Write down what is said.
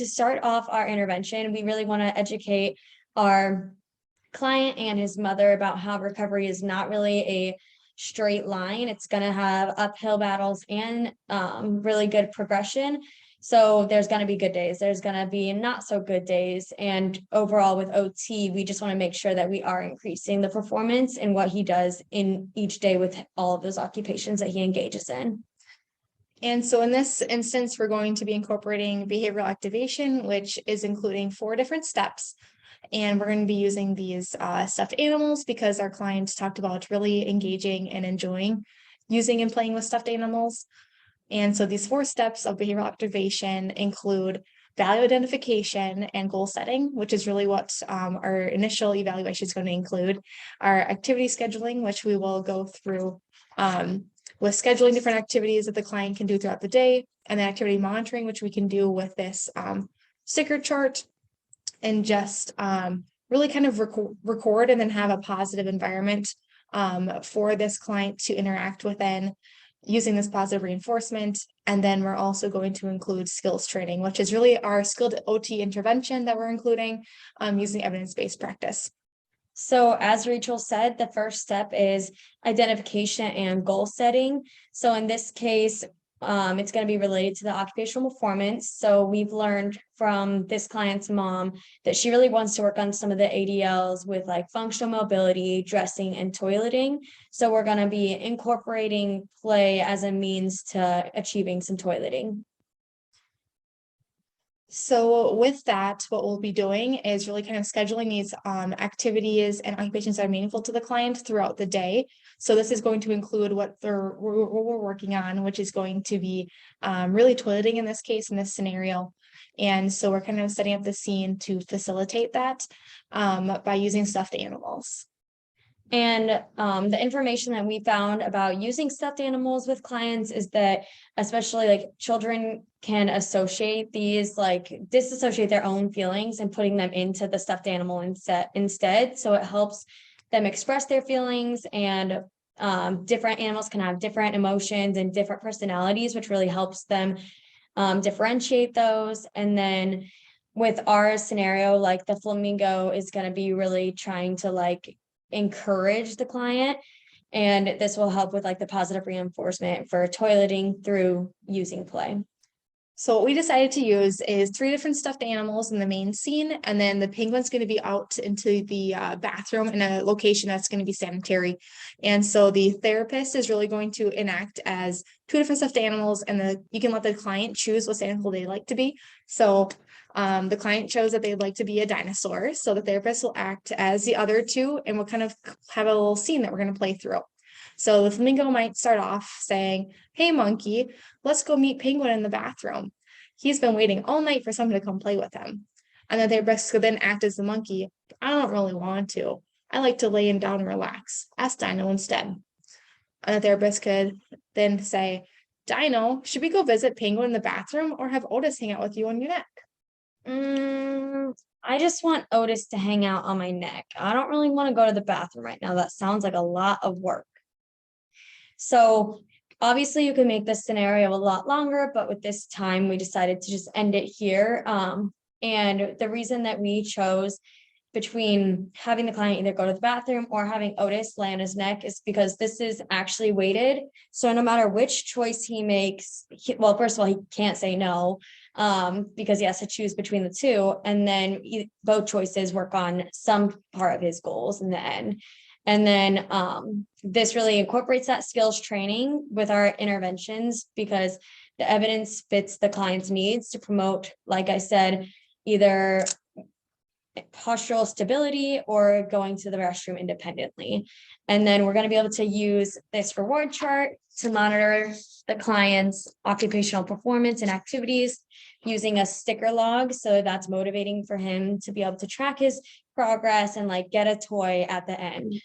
To start off our intervention, we really want to educate our client and his mother about how recovery is not really a straight line. It's going to have uphill battles and really good progression. So there's going to be good days, there's going to be not so good days. And overall with OT, we just want to make sure that we are increasing the performance in what he does in each day with all of those occupations that he engages in. And so in this instance, we're going to be incorporating behavioral activation, which is including 4 different steps. And we're going to be using these stuffed animals because our clients talked about really engaging and enjoying using and playing with stuffed animals. And so these 4 steps of behavioral activation include value identification and goal setting, which is really what our initial evaluation is going to include. Our activity scheduling, which we will go through with scheduling different activities that the client can do throughout the day, and then activity monitoring, which we can do with this sticker chart, and just really kind of record and then have a positive environment for this client to interact within using this positive reinforcement. And then we're also going to include skills training, which is really our skilled OT intervention that we're including using evidence-based practice. So as Rachel said, the first step is identification and goal setting. So in this case, it's going to be related to the occupational performance. So we've learned from this client's mom that she really wants to work on some of the ADLs with like functional mobility, dressing, and toileting. So we're going to be incorporating play as a means to achieving some toileting. So with that, what we'll be doing is really kind of scheduling these activities and occupations that are meaningful to the client throughout the day. So this is going to include what we're working on, which is going to be really toileting in this case, in this scenario. And so we're kind of setting up the scene to facilitate that by using stuffed animals. And the information that we found about using stuffed animals with clients is that especially like children can associate these, like disassociate their own feelings and putting them into the stuffed animal instead. So it helps them express their feelings, and different animals can have different emotions and different personalities, which really helps them differentiate those. And then with our scenario, like the flamingo is going to be really trying to like encourage the client, and this will help with like the positive reinforcement for toileting through using play. So what we decided to use is 3 different stuffed animals in the main scene, and then the penguin's going to be out into the bathroom in a location that's going to be sanitary. And so the therapist is really going to enact as 2 different stuffed animals, and you can let the client choose what animal they like to be. So the client chose that they'd like to be a dinosaur. So the therapist will act as the other 2, and we'll kind of have a little scene that we're going to play through. So the flamingo might start off saying, "Hey, monkey, let's go meet Penguin in the bathroom. He's been waiting all night for someone to come play with him." And the therapist could then act as the monkey. "I don't really want to. I like to lay him down and relax. Ask Dino instead." And the therapist could then say, "Dino, should we go visit Penguin in the bathroom or have Otis hang out with you on your neck?" I just want Otis to hang out on my neck. I don't really want to go to the bathroom right now. That sounds like a lot of work. So obviously you can make this scenario a lot longer, but with this time we decided to just end it here. And the reason that we chose between having the client either go to the bathroom or having Otis lay on his neck is because this is actually weighted. So no matter which choice he makes, well, first of all, he can't say no because he has to choose between the 2. And then both choices work on some part of his goals in the end. And then this really incorporates that skills training with our interventions because the evidence fits the client's needs to promote, like I said, either postural stability or going to the restroom independently. And then we're going to be able to use this reward chart to monitor the client's occupational performance and activities using a sticker log. So that's motivating for him to be able to track his progress and like get a toy at the end.